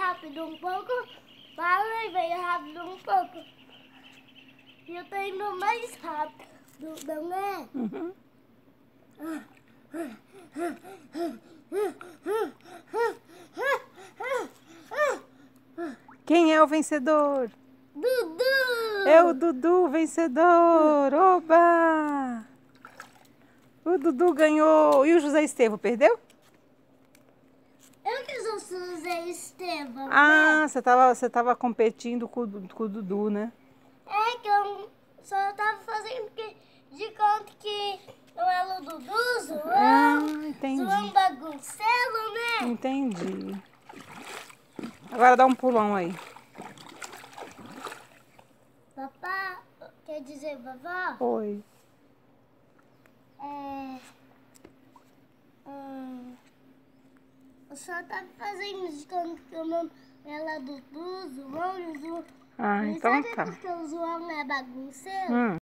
rápido um pouco, fala e vem rápido um pouco. E eu tô indo mais rápido, não é? Uhum. Quem é o vencedor? Dudu! É o Dudu, vencedor! Oba! O Dudu ganhou. E o José Estevão perdeu? Eu que sou José Estevam, Ah, né? você tava competindo com o Dudu, né? É que eu só tava fazendo de conta que eu era o Dudu, Entendi. João bagunceiro, né? Entendi. Agora dá um pulão aí. Papá, quer dizer vovó? Oi. Eu só tava fazendo de conta que eu não era Dudu, João. Ah, E então sabe tá. porque o João é bagunceiro?